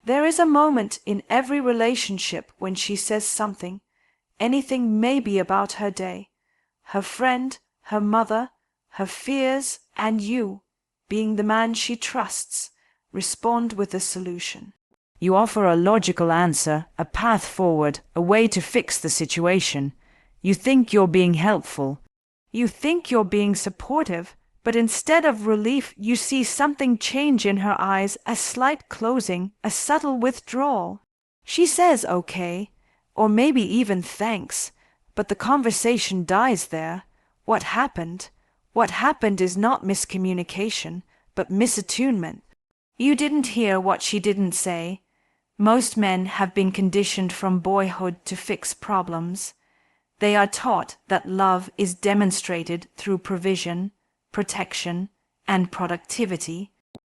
There is a moment in every relationship when she says something, anything maybe about her day, her friend, her mother, her fears, and you, being the man she trusts, respond with a solution. You offer a logical answer, a path forward, a way to fix the situation. You think you're being helpful. You think you're being supportive, but instead of relief, you see something change in her eyes, a slight closing, a subtle withdrawal. She says okay, or maybe even thanks, but the conversation dies there. What happened? What happened is not miscommunication, but misattunement. You didn't hear what she didn't say. Most men have been conditioned from boyhood to fix problems. They are taught that love is demonstrated through provision, protection, and productivity.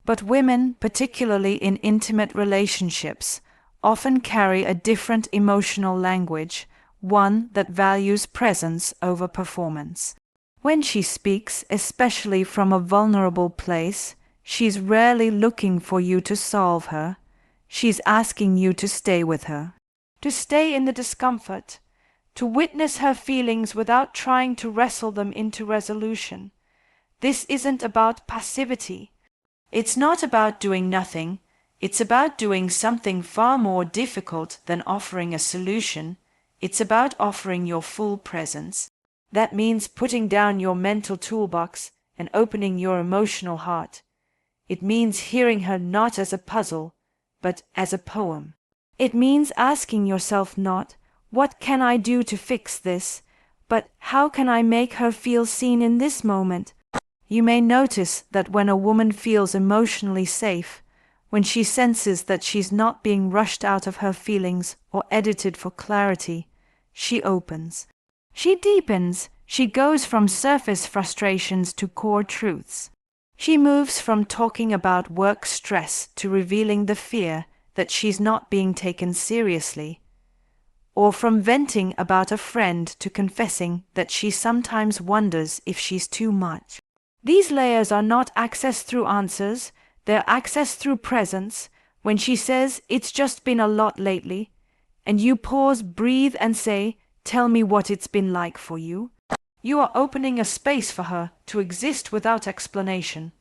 But women, particularly in intimate relationships, often carry a different emotional language, one that values presence over performance. When she speaks, especially from a vulnerable place, she's rarely looking for you to solve her. She's asking you to stay with her, to stay in the discomfort, to witness her feelings without trying to wrestle them into resolution. This isn't about passivity. It's not about doing nothing. It's about doing something far more difficult than offering a solution. It's about offering your full presence. That means putting down your mental toolbox and opening your emotional heart. It means hearing her not as a puzzle, but as a poem. It means asking yourself not, what can I do to fix this, but how can I make her feel seen in this moment? You may notice that when a woman feels emotionally safe, when she senses that she's not being rushed out of her feelings or edited for clarity, she opens. She deepens. She goes from surface frustrations to core truths. She moves from talking about work stress to revealing the fear that she's not being taken seriously, or from venting about a friend to confessing that she sometimes wonders if she's too much. These layers are not accessed through answers, they're accessed through presence. When she says, "It's just been a lot lately," and you pause, breathe, and say, "Tell me what it's been like for you," you are opening a space for her to exist without explanation.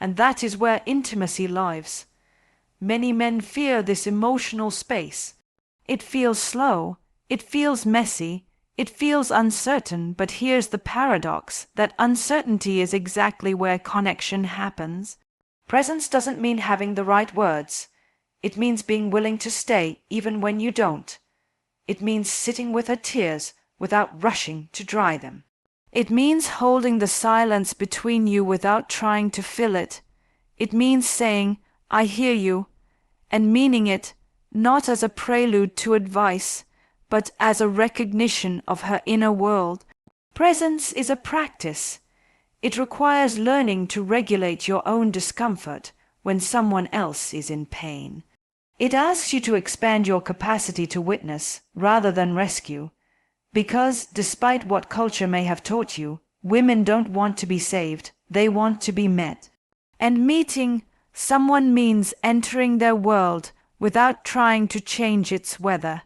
And that is where intimacy lives. Many men fear this emotional space. It feels slow, it feels messy, it feels uncertain, but here's the paradox, that uncertainty is exactly where connection happens. Presence doesn't mean having the right words. It means being willing to stay even when you don't. It means sitting with her tears without rushing to dry them. It means holding the silence between you without trying to fill it. It means saying, "I hear you," and meaning it, not as a prelude to advice, but as a recognition of her inner world. Presence is a practice. It requires learning to regulate your own discomfort when someone else is in pain. It asks you to expand your capacity to witness rather than rescue, because, despite what culture may have taught you, women don't want to be saved, they want to be met. And meeting someone means entering their world without trying to change its weather.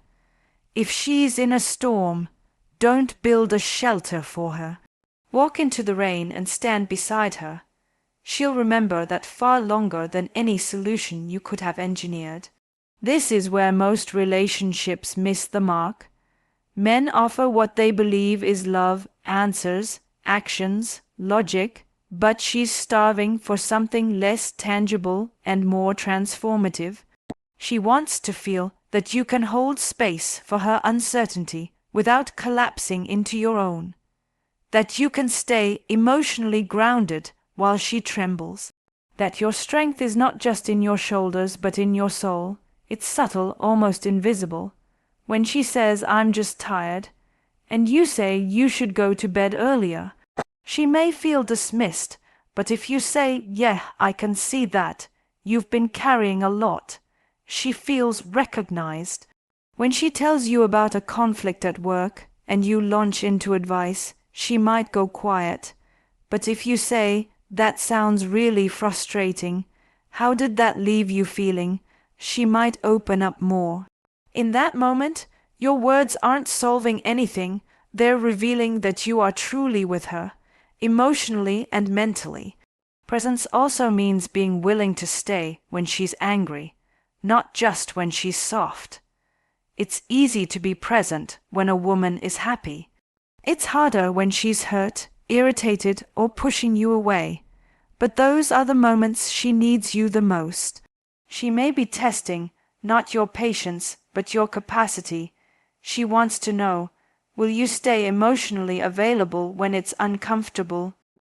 If she's in a storm, don't build a shelter for her. Walk into the rain and stand beside her. She'll remember that far longer than any solution you could have engineered. This is where most relationships miss the mark. Men offer what they believe is love, answers, actions, logic, but she's starving for something less tangible and more transformative. She wants to feel that you can hold space for her uncertainty without collapsing into your own, that you can stay emotionally grounded while she trembles, that your strength is not just in your shoulders but in your soul. It's subtle, almost invisible. When she says, "I'm just tired," and you say you should go to bed earlier, she may feel dismissed, but if you say, "Yeah, I can see that, you've been carrying a lot," she feels recognized. When she tells you about a conflict at work and you launch into advice, she might go quiet. But if you say, "That sounds really frustrating. How did that leave you feeling?" she might open up more. In that moment, your words aren't solving anything, they're revealing that you are truly with her, emotionally and mentally. Presence also means being willing to stay when she's angry, not just when she's soft. It's easy to be present when a woman is happy. It's harder when she's hurt, irritated, or pushing you away. But those are the moments she needs you the most. She may be testing, not your patience, but your capacity. She wants to know, will you stay emotionally available when it's uncomfortable?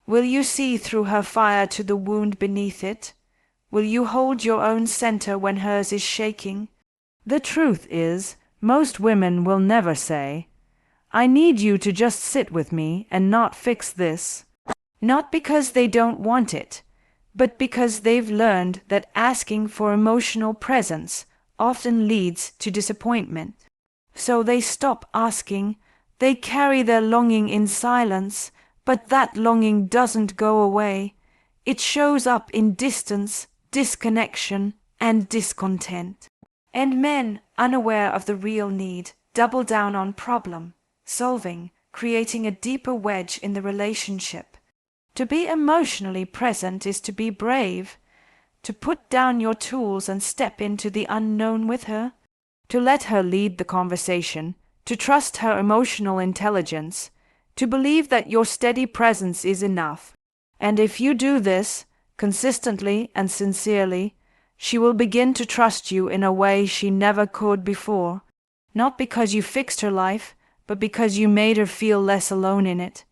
Will you see through her fire to the wound beneath it? Will you hold your own center when hers is shaking? The truth is, most women will never say, I need you to just sit with me and not fix this. Not because they don't want it, but because they've learned that asking for emotional presence often leads to disappointment. So they stop asking, they carry their longing in silence, but that longing doesn't go away. It shows up in distance, disconnection, and discontent. And men, unaware of the real need, double down on problem solving, creating a deeper wedge in the relationship. To be emotionally present is to be brave, to put down your tools and step into the unknown with her, to let her lead the conversation, to trust her emotional intelligence, to believe that your steady presence is enough. And if you do this, consistently and sincerely, she will begin to trust you in a way she never could before, not because you fixed her life, but because you made her feel less alone in it.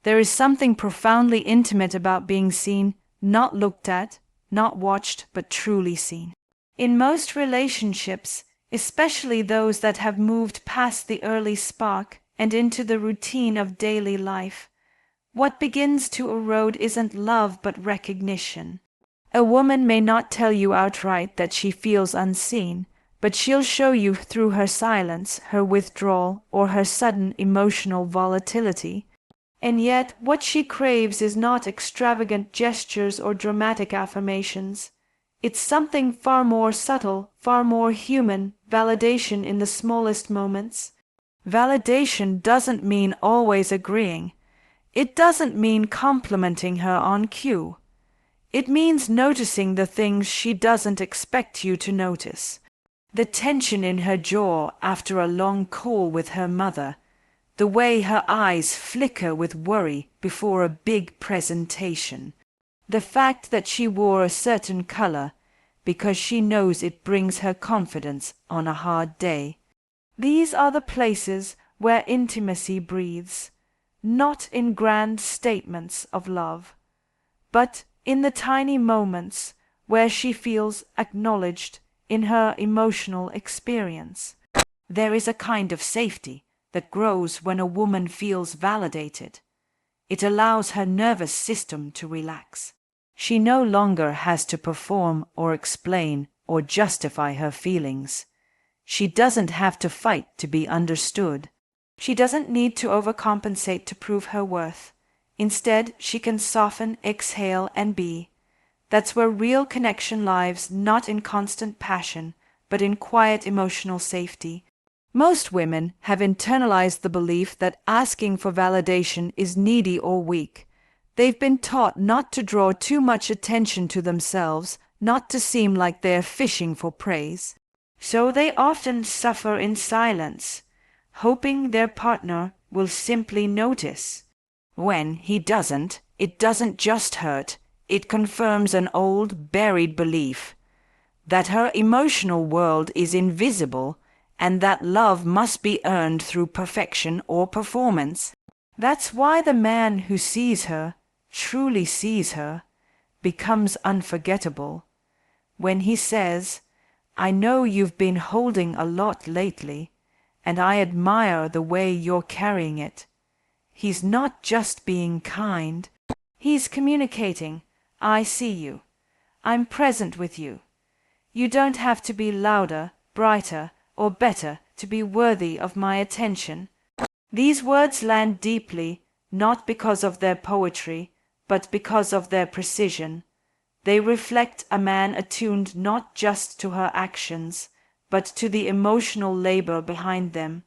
There is something profoundly intimate about being seen, not looked at, not watched, but truly seen. In most relationships, especially those that have moved past the early spark and into the routine of daily life, what begins to erode isn't love but recognition. A woman may not tell you outright that she feels unseen, but she'll show you through her silence, her withdrawal, or her sudden emotional volatility. And yet, what she craves is not extravagant gestures or dramatic affirmations. It's something far more subtle, far more human, validation in the smallest moments. Validation doesn't mean always agreeing. It doesn't mean complimenting her on cue. It means noticing the things she doesn't expect you to notice. The tension in her jaw after a long call with her mother, the way her eyes flicker with worry before a big presentation, the fact that she wore a certain color because she knows it brings her confidence on a hard day. These are the places where intimacy breathes, not in grand statements of love, but in the tiny moments where she feels acknowledged in her emotional experience. There is a kind of safety that grows when a woman feels validated. It allows her nervous system to relax. She no longer has to perform or explain or justify her feelings. She doesn't have to fight to be understood. She doesn't need to overcompensate to prove her worth. Instead, she can soften, exhale, and be. That's where real connection lives, not in constant passion, but in quiet emotional safety. Most women have internalized the belief that asking for validation is needy or weak. They've been taught not to draw too much attention to themselves, not to seem like they're fishing for praise. So they often suffer in silence, hoping their partner will simply notice. When he doesn't, it doesn't just hurt, it confirms an old, buried belief that her emotional world is invisible and that love must be earned through perfection or performance. That's why the man who sees her, truly sees her, becomes unforgettable. When he says, I know you've been holding a lot lately, and I admire the way you're carrying it. He's not just being kind. He's communicating, I see you. I'm present with you. You don't have to be louder, brighter, or better to be worthy of my attention. These words land deeply, not because of their poetry, but because of their precision. They reflect a man attuned not just to her actions, but to the emotional labor behind them.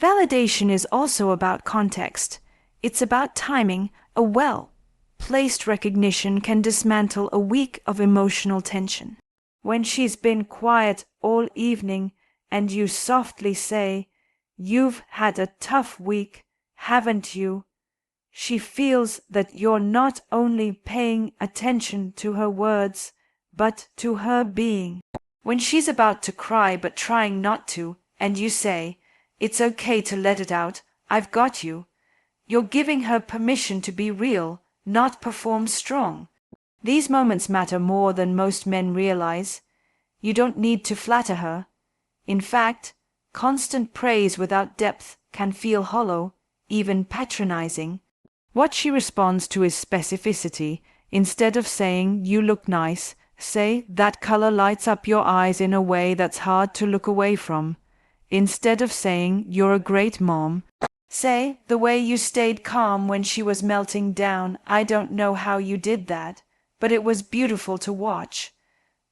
Validation is also about context. It's about timing. A well-placed recognition can dismantle a week of emotional tension. When she's been quiet all evening and you softly say, "You've had a tough week, haven't you?" she feels that you're not only paying attention to her words, but to her being. When she's about to cry but trying not to, and you say, "It's okay to let it out, I've got you," you're giving her permission to be real, not perform strong. These moments matter more than most men realize. You don't need to flatter her. In fact, constant praise without depth can feel hollow, even patronizing. What she responds to is specificity. Instead of saying, "You look nice," say, "That color lights up your eyes in a way that's hard to look away from." Instead of saying, "You're a great mom," say, "The way you stayed calm when she was melting down, I don't know how you did that, but it was beautiful to watch."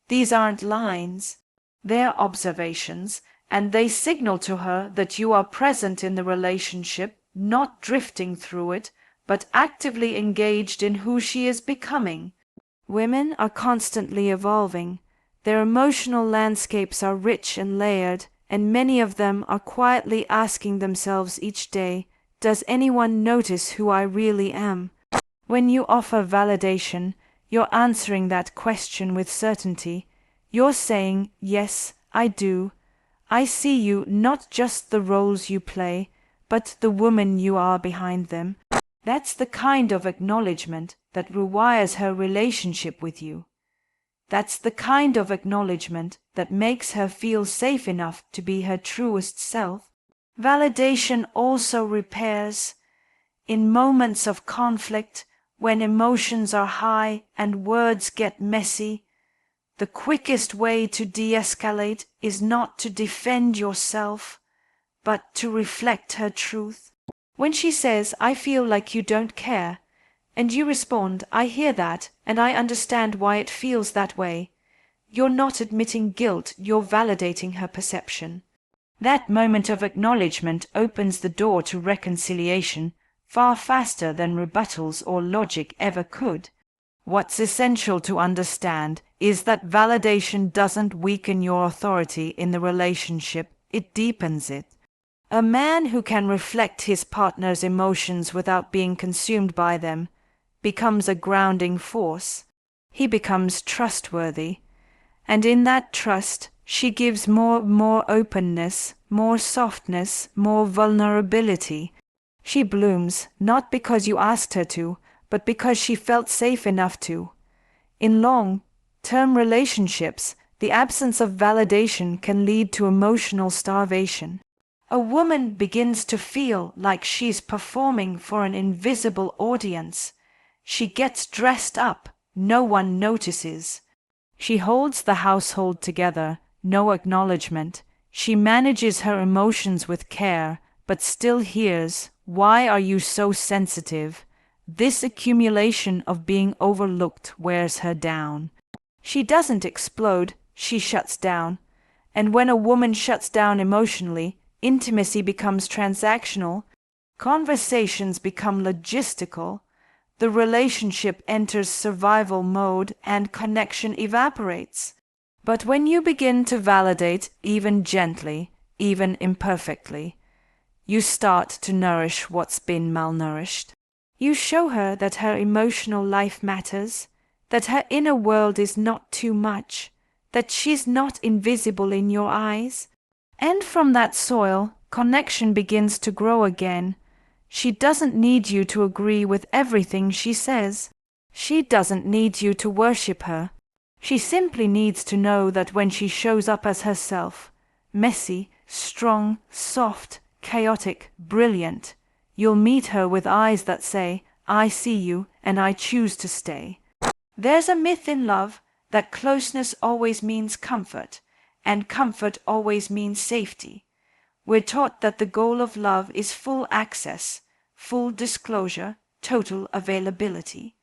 These aren't lines. They're observations, and they signal to her that you are present in the relationship, not drifting through it, but actively engaged in who she is becoming. Women are constantly evolving. Their emotional landscapes are rich and layered, and many of them are quietly asking themselves each day, "Does anyone notice who I really am?" When you offer validation, you're answering that question with certainty. You're saying, "Yes, I do. I see you, not just the roles you play, but the woman you are behind them." That's the kind of acknowledgement that rewires her relationship with you. That's the kind of acknowledgement that makes her feel safe enough to be her truest self. Validation also repairs. In moments of conflict, when emotions are high and words get messy, the quickest way to de-escalate is not to defend yourself, but to reflect her truth. When she says, "I feel like you don't care," and you respond, "I hear that, and I understand why it feels that way," you're not admitting guilt, you're validating her perception. That moment of acknowledgement opens the door to reconciliation far faster than rebuttals or logic ever could. What's essential to understand is that validation doesn't weaken your authority in the relationship, it deepens it. A man who can reflect his partner's emotions without being consumed by them becomes a grounding force. He becomes trustworthy, and in that trust she gives more openness, more softness, more vulnerability. She blooms, not because you asked her to, but because she felt safe enough to. In long-term relationships, the absence of validation can lead to emotional starvation. A woman begins to feel like she's performing for an invisible audience. She gets dressed up, no one notices. She holds the household together, no acknowledgement. She manages her emotions with care, but still hears, "Why are you so sensitive?" This accumulation of being overlooked wears her down. She doesn't explode, she shuts down. And when a woman shuts down emotionally, intimacy becomes transactional, conversations become logistical, the relationship enters survival mode, and connection evaporates. But when you begin to validate, even gently, even imperfectly, you start to nourish what's been malnourished. You show her that her emotional life matters, that her inner world is not too much, that she's not invisible in your eyes. And from that soil, connection begins to grow again. She doesn't need you to agree with everything she says. She doesn't need you to worship her. She simply needs to know that when she shows up as herself, messy, strong, soft, chaotic, brilliant, you'll meet her with eyes that say, "I see you and I choose to stay." There's a myth in love that closeness always means comfort, and comfort always means safety. We're taught that the goal of love is full access, full disclosure, total availability.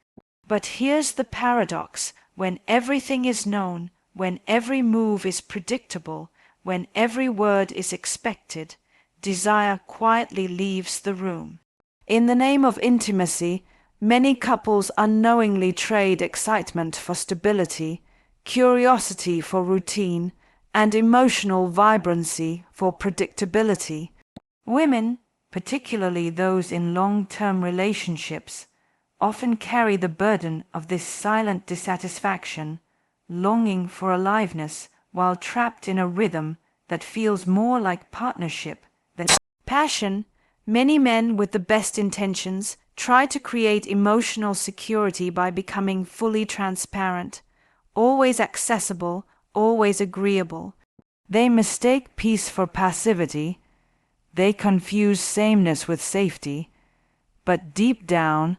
But here's the paradox. when everything is known, when every move is predictable, when every word is expected, desire quietly leaves the room. In the name of intimacy, many couples unknowingly trade excitement for stability, curiosity for routine, and emotional vibrancy for predictability. Women, particularly those in long-term relationships, often carry the burden of this silent dissatisfaction, longing for aliveness while trapped in a rhythm that feels more like partnership than passion. Many men with the best intentions try to create emotional security by becoming fully transparent, always accessible, always agreeable. They mistake peace for passivity. They confuse sameness with safety. But deep down,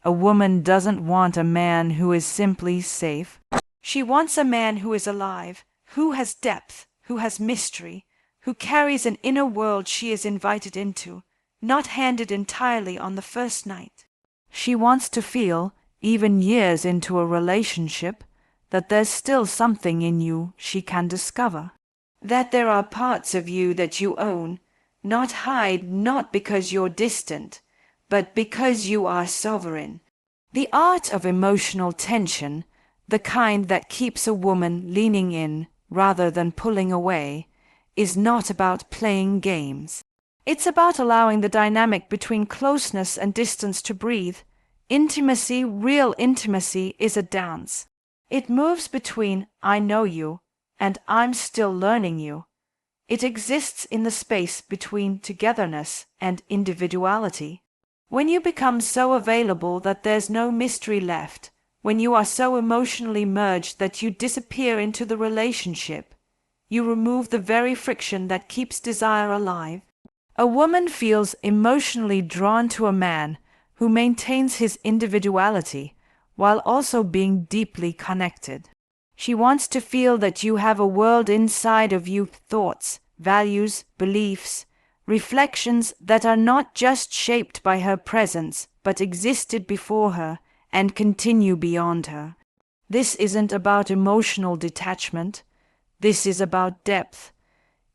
a woman doesn't want a man who is simply safe. She wants a man who is alive, who has depth, who has mystery, who carries an inner world she is invited into, not handed entirely on the first night. She wants to feel, even years into a relationship, that there's still something in you she can discover. That there are parts of you that you own, not hide, not because you're distant, but because you are sovereign. The art of emotional tension, the kind that keeps a woman leaning in rather than pulling away, is not about playing games. It's about allowing the dynamic between closeness and distance to breathe. Intimacy, real intimacy, is a dance. It moves between I know you and I'm still learning you. It exists in the space between togetherness and individuality. When you become so available that there's no mystery left, when you are so emotionally merged that you disappear into the relationship, you remove the very friction that keeps desire alive. A woman feels emotionally drawn to a man who maintains his individuality while also being deeply connected. She wants to feel that you have a world inside of you, thoughts, values, beliefs, reflections that are not just shaped by her presence but existed before her and continue beyond her. This isn't about emotional detachment. This is about depth.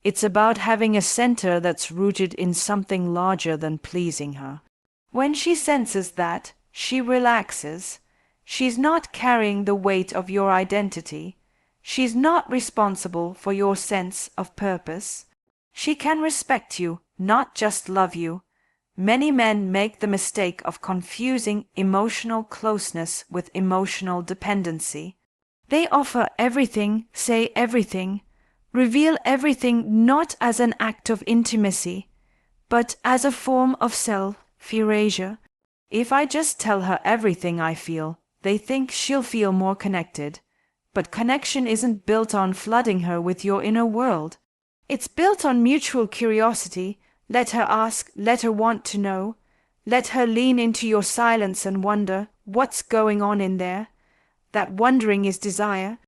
It's about having a center that's rooted in something larger than pleasing her. When she senses that, she relaxes. She's not carrying the weight of your identity. She's not responsible for your sense of purpose. She can respect you, not just love you. Many men make the mistake of confusing emotional closeness with emotional dependency. They offer everything, say everything, reveal everything not as an act of intimacy, but as a form of self-erasure. If I just tell her everything I feel, they think she'll feel more connected. But connection isn't built on flooding her with your inner world. It's built on mutual curiosity. Let her ask, let her want to know. Let her lean into your silence and wonder what's going on in there. That wondering is desire.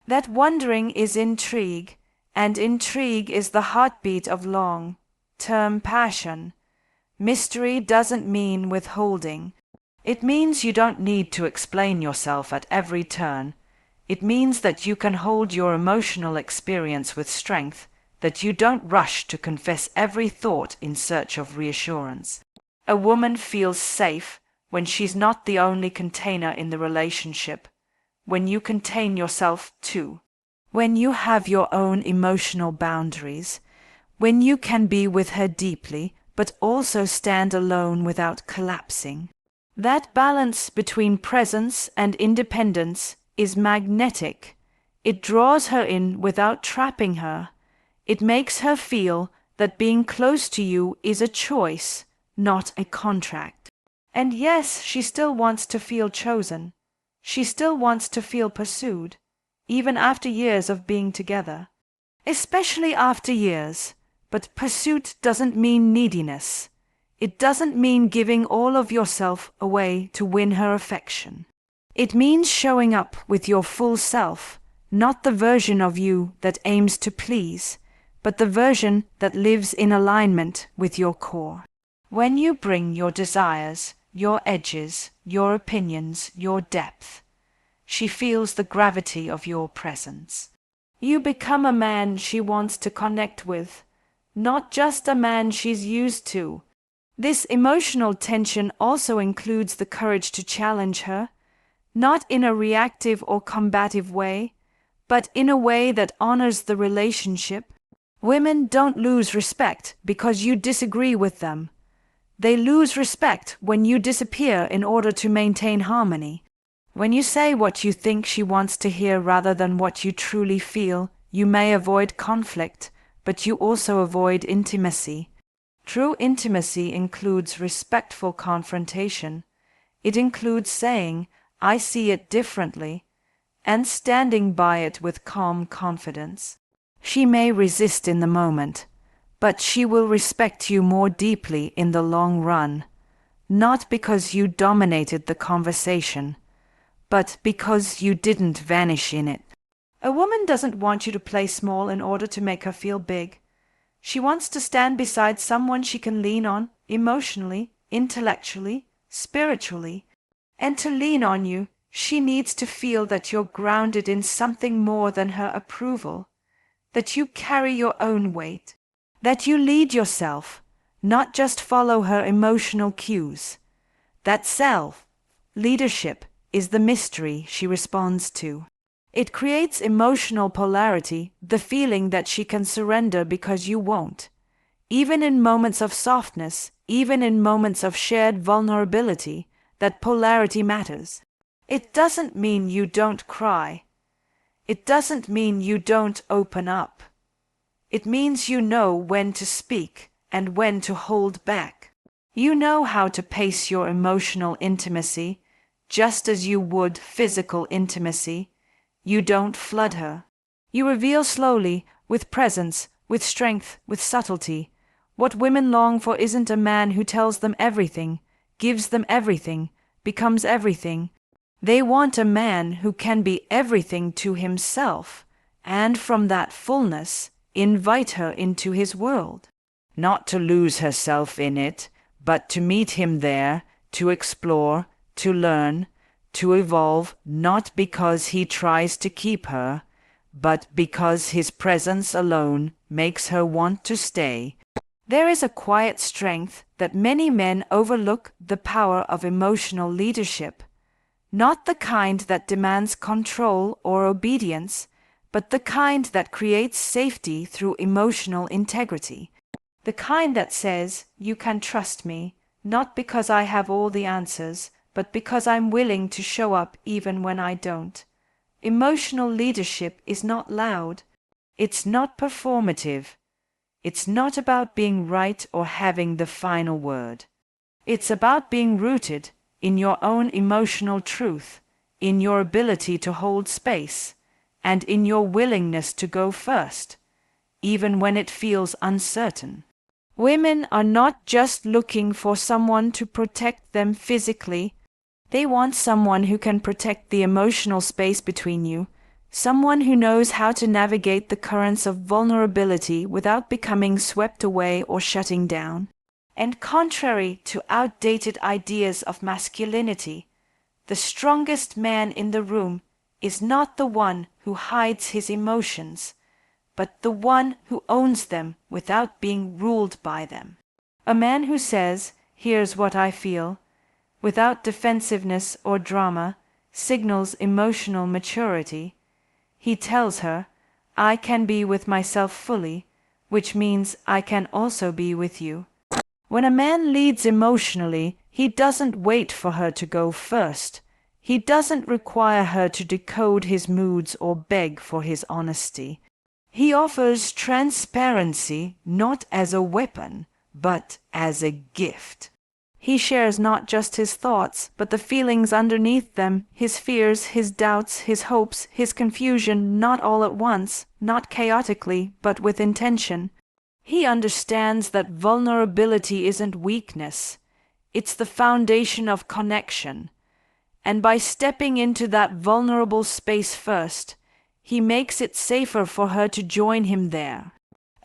That wondering is intrigue. And intrigue is the heartbeat of long-term passion. Mystery doesn't mean withholding. It means you don't need to explain yourself at every turn. It means that you can hold your emotional experience with strength, that you don't rush to confess every thought in search of reassurance. A woman feels safe when she's not the only container in the relationship, when you contain yourself too. When you have your own emotional boundaries, when you can be with her deeply, but also stand alone without collapsing. That balance between presence and independence is magnetic. It draws her in without trapping her. It makes her feel that being close to you is a choice, not a contract. And yes, she still wants to feel chosen. She still wants to feel pursued, even after years of being together. Especially after years. But pursuit doesn't mean neediness. It doesn't mean giving all of yourself away to win her affection. It means showing up with your full self, not the version of you that aims to please, but the version that lives in alignment with your core. When you bring your desires, your edges, your opinions, your depth, She feels the gravity of your presence. You become a man she wants to connect with, not just a man she's used to. This emotional tension also includes the courage to challenge her, not in a reactive or combative way, but in a way that honors the relationship. Women don't lose respect because you disagree with them. They lose respect when you disappear in order to maintain harmony. When you say what you think she wants to hear rather than what you truly feel, you may avoid conflict, but you also avoid intimacy. True intimacy includes respectful confrontation. It includes saying, "I see it differently," and standing by it with calm confidence. She may resist in the moment, but she will respect you more deeply in the long run, not because you dominated the conversation, but because you didn't vanish in it. A woman doesn't want you to play small in order to make her feel big. She wants to stand beside someone she can lean on emotionally, intellectually, spiritually. And to lean on you, she needs to feel that you're grounded in something more than her approval, that you carry your own weight, that you lead yourself, not just follow her emotional cues. That self-leadership is the mystery she responds to. It creates emotional polarity, the feeling that she can surrender because you won't. Even in moments of softness, even in moments of shared vulnerability, that polarity matters. It doesn't mean you don't cry. It doesn't mean you don't open up. It means you know when to speak and when to hold back. You know how to pace your emotional intimacy, just as you would physical intimacy. You don't flood her. You reveal slowly, with presence, with strength, with subtlety. What women long for isn't a man who tells them everything, gives them everything, becomes everything. They want a man who can be everything to himself, and from that fullness, invite her into his world. Not to lose herself in it, but to meet him there, to explore, to learn, to evolve, not because he tries to keep her, but because his presence alone makes her want to stay. There is a quiet strength that many men overlook, the power of emotional leadership. Not the kind that demands control or obedience, but the kind that creates safety through emotional integrity. The kind that says, "You can trust me, not because I have all the answers, but because I'm willing to show up even when I don't." Emotional leadership is not loud. It's not performative. It's not about being right or having the final word. It's about being rooted in your own emotional truth, in your ability to hold space, and in your willingness to go first, even when it feels uncertain. Women are not just looking for someone to protect them physically. They want someone who can protect the emotional space between you, someone who knows how to navigate the currents of vulnerability without becoming swept away or shutting down. And contrary to outdated ideas of masculinity, the strongest man in the room is not the one who hides his emotions, but the one who owns them without being ruled by them. A man who says, "Here's what I feel," without defensiveness or drama, signals emotional maturity. He tells her, "I can be with myself fully," which means I can also be with you. When a man leads emotionally, he doesn't wait for her to go first. He doesn't require her to decode his moods or beg for his honesty. He offers transparency not as a weapon, but as a gift. He shares not just his thoughts, but the feelings underneath them, his fears, his doubts, his hopes, his confusion, not all at once, not chaotically, but with intention. He understands that vulnerability isn't weakness, it's the foundation of connection. And by stepping into that vulnerable space first, he makes it safer for her to join him there.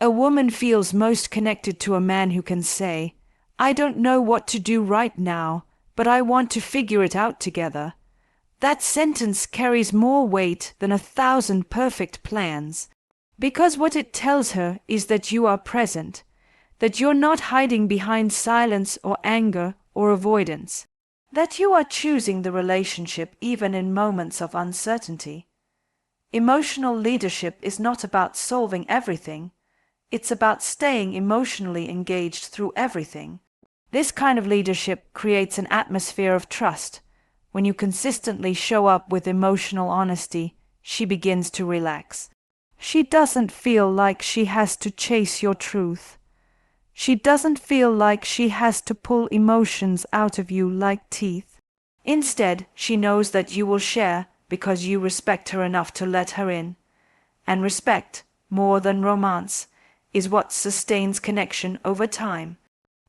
A woman feels most connected to a man who can say, "I don't know what to do right now, but I want to figure it out together." That sentence carries more weight than 1,000 perfect plans, because what it tells her is that you are present, that you're not hiding behind silence or anger or avoidance, that you are choosing the relationship even in moments of uncertainty. Emotional leadership is not about solving everything, it's about staying emotionally engaged through everything. This kind of leadership creates an atmosphere of trust. When you consistently show up with emotional honesty, she begins to relax. She doesn't feel like she has to chase your truth. She doesn't feel like she has to pull emotions out of you like teeth. Instead, she knows that you will share because you respect her enough to let her in. And respect, more than romance, is what sustains connection over time.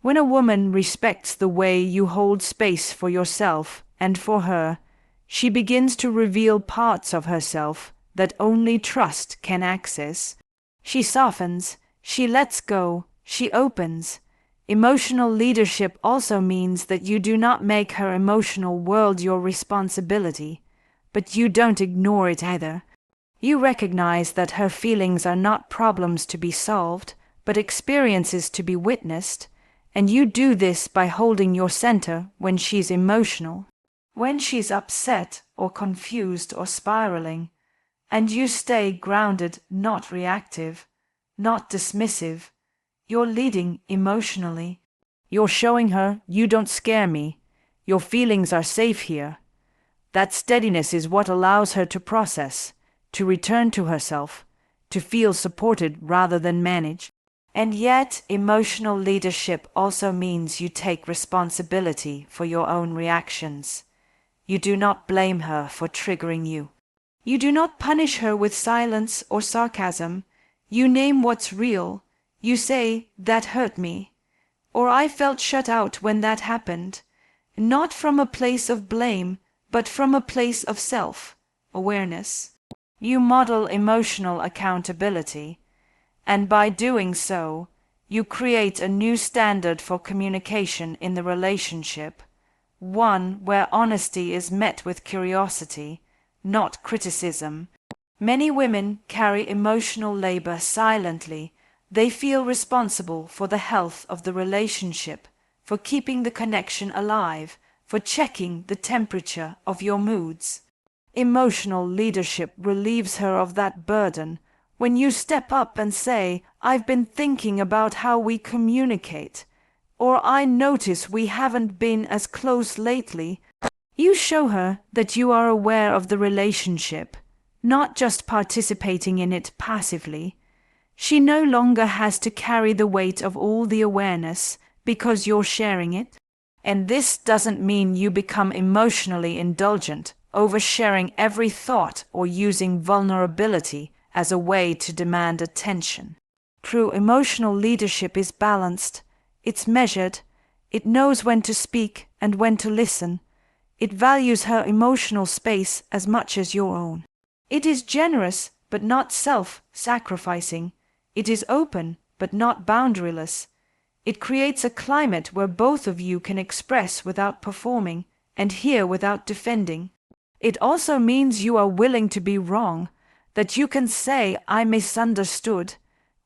When a woman respects the way you hold space for yourself and for her, she begins to reveal parts of herself that only trust can access. She softens, she lets go, she opens. Emotional leadership also means that you do not make her emotional world your responsibility, but you don't ignore it either. You recognize that her feelings are not problems to be solved, but experiences to be witnessed, and you do this by holding your center when she's emotional, when she's upset or confused or spiraling, and you stay grounded, not reactive, not dismissive. You're leading emotionally. You're showing her you don't scare me. Your feelings are safe here. That steadiness is what allows her to process, to return to herself, to feel supported rather than managed. And yet, emotional leadership also means you take responsibility for your own reactions. You do not blame her for triggering you. You do not punish her with silence or sarcasm. You name what's real. You say, "That hurt me," or "I felt shut out when that happened," not from a place of blame, but from a place of self-awareness. You model emotional accountability, and by doing so, you create a new standard for communication in the relationship, one where honesty is met with curiosity, not criticism. Many women carry emotional labor silently. They feel responsible for the health of the relationship, for keeping the connection alive, for checking the temperature of your moods. Emotional leadership relieves her of that burden. When you step up and say, "I've been thinking about how we communicate," or "I notice we haven't been as close lately," you show her that you are aware of the relationship, not just participating in it passively. She no longer has to carry the weight of all the awareness because you're sharing it. And this doesn't mean you become emotionally indulgent, oversharing every thought or using vulnerability as a way to demand attention. True emotional leadership is balanced, it's measured, it knows when to speak and when to listen. It values her emotional space as much as your own. It is generous but not self-sacrificing. It is open but not boundaryless. It creates a climate where both of you can express without performing and hear without defending. It also means you are willing to be wrong, that you can say, "I misunderstood,"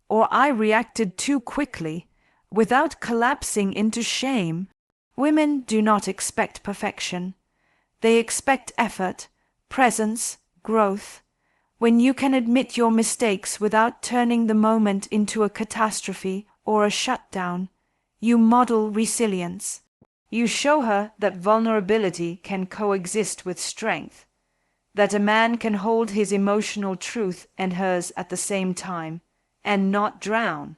or "I reacted too quickly," without collapsing into shame. Women do not expect perfection. They expect effort, presence, growth. When you can admit your mistakes without turning the moment into a catastrophe or a shutdown, you model resilience. You show her that vulnerability can coexist with strength, that a man can hold his emotional truth and hers at the same time, and not drown.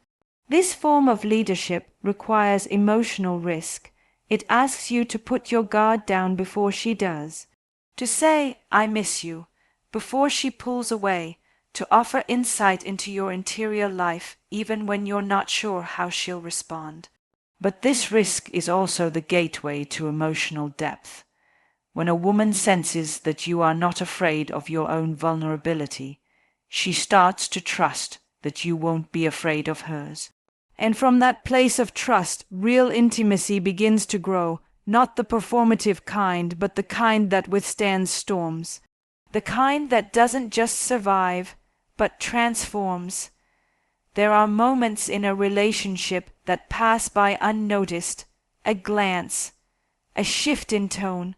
This form of leadership requires emotional risk. It asks you to put your guard down before she does, to say, "I miss you," before she pulls away, to offer insight into your interior life even when you're not sure how she'll respond. But this risk is also the gateway to emotional depth. When a woman senses that you are not afraid of your own vulnerability, she starts to trust that you won't be afraid of hers. And from that place of trust, real intimacy begins to grow, not the performative kind, but the kind that withstands storms, the kind that doesn't just survive, but transforms. There are moments in a relationship that pass by unnoticed, a glance, a shift in tone,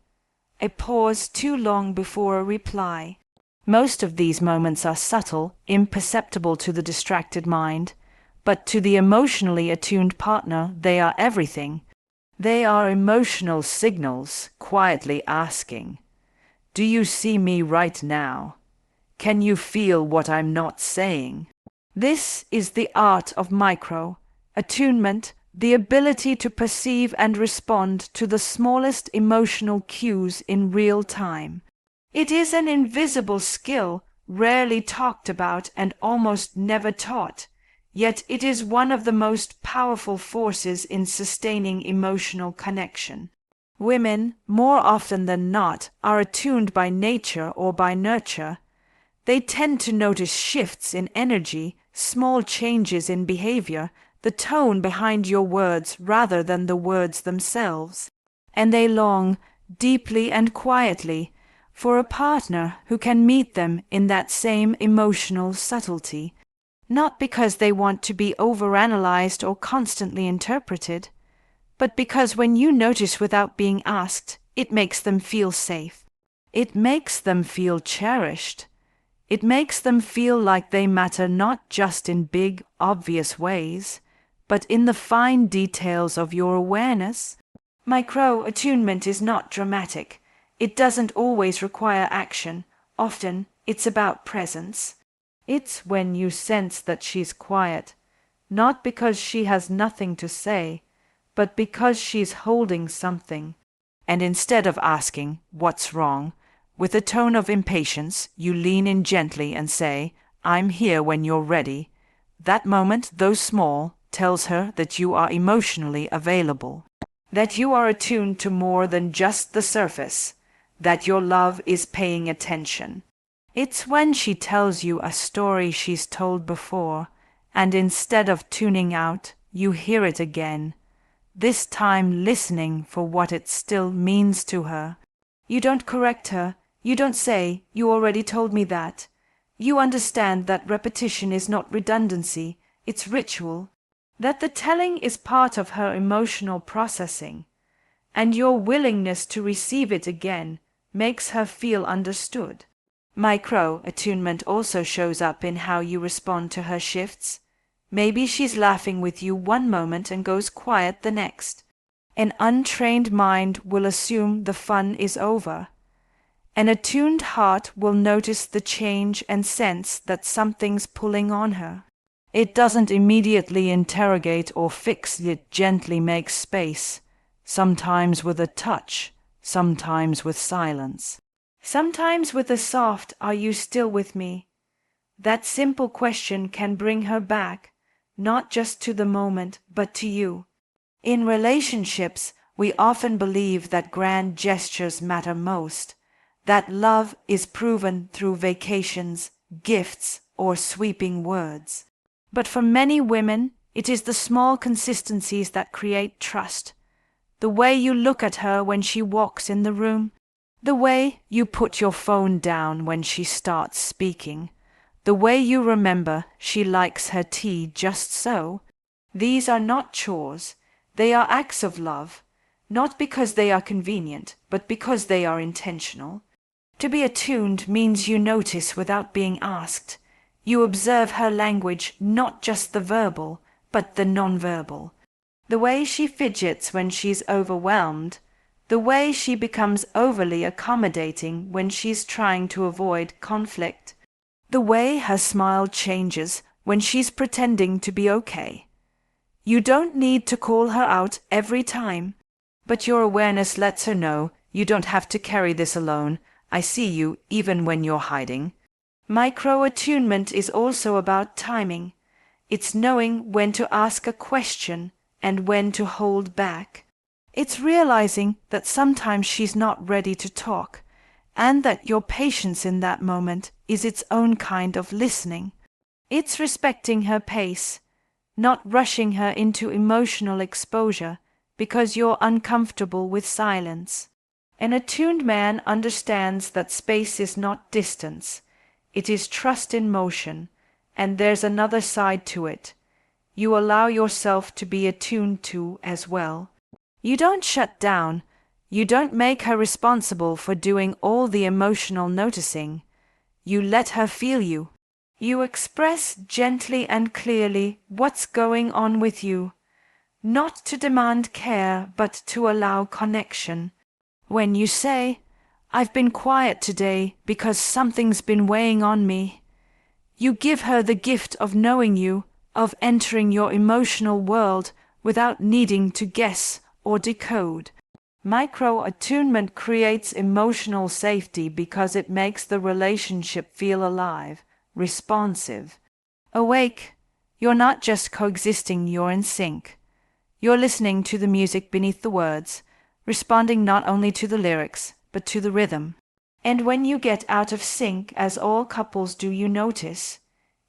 a pause too long before a reply. Most of these moments are subtle, imperceptible to the distracted mind, but to the emotionally attuned partner, they are everything. They are emotional signals quietly asking, "Do you see me right now? Can you feel what I'm not saying?" This is the art of micro-attunement, the ability to perceive and respond to the smallest emotional cues in real time. It is an invisible skill, rarely talked about and almost never taught, yet it is one of the most powerful forces in sustaining emotional connection. Women, more often than not, are attuned by nature or by nurture. They tend to notice shifts in energy, small changes in behavior, the tone behind your words rather than the words themselves. And they long, deeply and quietly, for a partner who can meet them in that same emotional subtlety, not because they want to be overanalyzed or constantly interpreted, but because when you notice without being asked, it makes them feel safe. It makes them feel cherished. It makes them feel like they matter not just in big, obvious ways, but in the fine details of your awareness. Micro-attunement is not dramatic. It doesn't always require action. Often, it's about presence. It's when you sense that she's quiet, not because she has nothing to say, but because she's holding something. And instead of asking, "What's wrong?" with a tone of impatience, you lean in gently and say, "I'm here when you're ready." That moment, though small, tells her that you are emotionally available, that you are attuned to more than just the surface, that your love is paying attention. It's when she tells you a story she's told before, and instead of tuning out, you hear it again, this time listening for what it still means to her. You don't correct her. You don't say, "You already told me that." You understand that repetition is not redundancy, it's ritual, that the telling is part of her emotional processing, and your willingness to receive it again makes her feel understood. Micro-attunement also shows up in how you respond to her shifts. Maybe she's laughing with you one moment and goes quiet the next. An untrained mind will assume the fun is over. An attuned heart will notice the change and sense that something's pulling on her. It doesn't immediately interrogate or fix, it gently makes space, sometimes with a touch, sometimes with silence, sometimes with a soft "Are you still with me?" That simple question can bring her back, not just to the moment, but to you. In relationships, we often believe that grand gestures matter most, that love is proven through vacations, gifts, or sweeping words. But for many women, it is the small consistencies that create trust. The way you look at her when she walks in the room, the way you put your phone down when she starts speaking, the way you remember she likes her tea just so. These are not chores, they are acts of love, not because they are convenient, but because they are intentional. To be attuned means you notice without being asked. You observe her language, not just the verbal, but the nonverbal. The way she fidgets when she's overwhelmed, the way she becomes overly accommodating when she's trying to avoid conflict, the way her smile changes when she's pretending to be okay. You don't need to call her out every time, but your awareness lets her know, "You don't have to carry this alone. I see you even when you're hiding." Micro-attunement is also about timing. It's knowing when to ask a question and when to hold back. It's realizing that sometimes she's not ready to talk, and that your patience in that moment is its own kind of listening. It's respecting her pace, not rushing her into emotional exposure, because you're uncomfortable with silence. An attuned man understands that space is not distance, it is trust in motion, and there's another side to it. You allow yourself to be attuned to as well. You don't shut down, you don't make her responsible for doing all the emotional noticing. You let her feel you. You express gently and clearly what's going on with you, not to demand care, but to allow connection. When you say, "I've been quiet today because something's been weighing on me," you give her the gift of knowing you, of entering your emotional world without needing to guess or decode. Micro-attunement creates emotional safety because it makes the relationship feel alive, responsive, awake. You're not just coexisting, you're in sync. You're listening to the music beneath the words, responding not only to the lyrics, but to the rhythm. And when you get out of sync, as all couples do, you notice.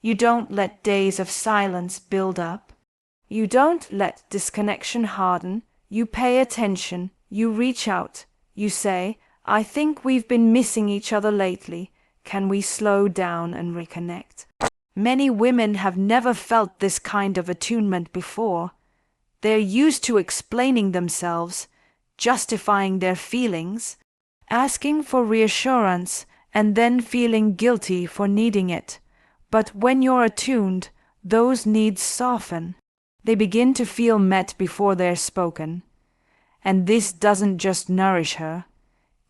You don't let days of silence build up. You don't let disconnection harden. You pay attention. You reach out. You say, "I think we've been missing each other lately. Can we slow down and reconnect?" Many women have never felt this kind of attunement before. They're used to explaining themselves, justifying their feelings, asking for reassurance, and then feeling guilty for needing it. But when you're attuned, those needs soften. They begin to feel met before they're spoken. And this doesn't just nourish her,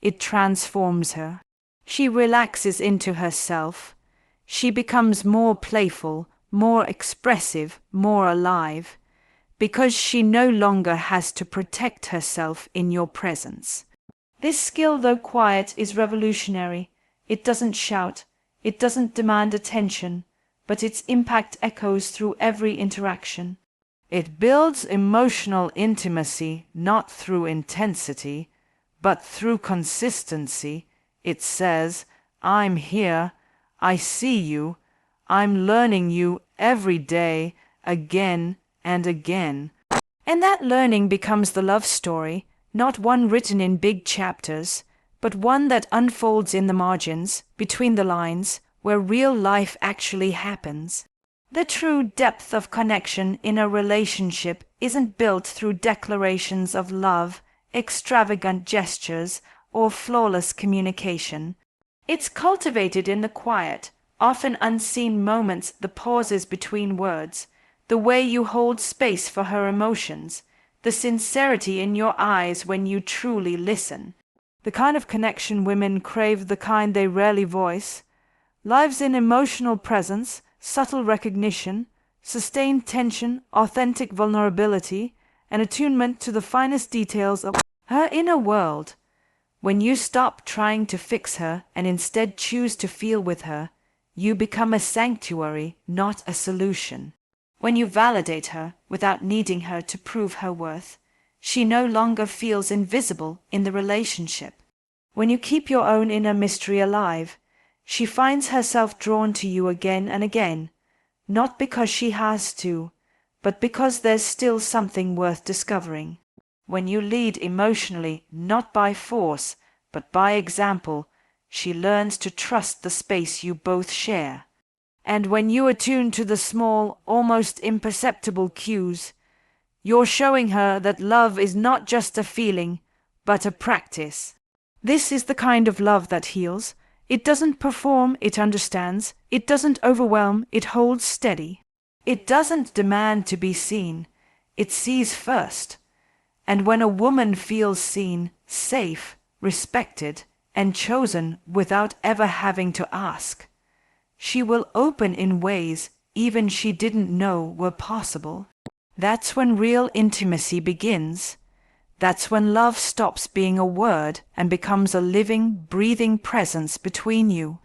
it transforms her. She relaxes into herself. She becomes more playful, more expressive, more alive, because she no longer has to protect herself in your presence. This skill, though quiet, is revolutionary. It doesn't shout. It doesn't demand attention, but its impact echoes through every interaction. It builds emotional intimacy not through intensity, but through consistency. It says, "I'm here, I see you, I'm learning you every day, again and again." And that learning becomes the love story, not one written in big chapters, but one that unfolds in the margins, between the lines, where real life actually happens. The true depth of connection in a relationship isn't built through declarations of love, extravagant gestures, or flawless communication. It's cultivated in the quiet, often unseen moments, the pauses between words, the way you hold space for her emotions, the sincerity in your eyes when you truly listen. The kind of connection women crave, the kind they rarely voice, lives in emotional presence, subtle recognition, sustained tension, authentic vulnerability, and attunement to the finest details of her inner world. When you stop trying to fix her and instead choose to feel with her, you become a sanctuary, not a solution. When you validate her without needing her to prove her worth, she no longer feels invisible in the relationship. When you keep your own inner mystery alive, she finds herself drawn to you again and again, not because she has to, but because there's still something worth discovering. When you lead emotionally, not by force, but by example, she learns to trust the space you both share. And when you attune to the small, almost imperceptible cues, you're showing her that love is not just a feeling, but a practice. This is the kind of love that heals. It doesn't perform, it understands. It doesn't overwhelm, it holds steady. It doesn't demand to be seen, it sees first. And when a woman feels seen, safe, respected, and chosen without ever having to ask, she will open in ways even she didn't know were possible. That's when real intimacy begins. That's when love stops being a word and becomes a living, breathing presence between you.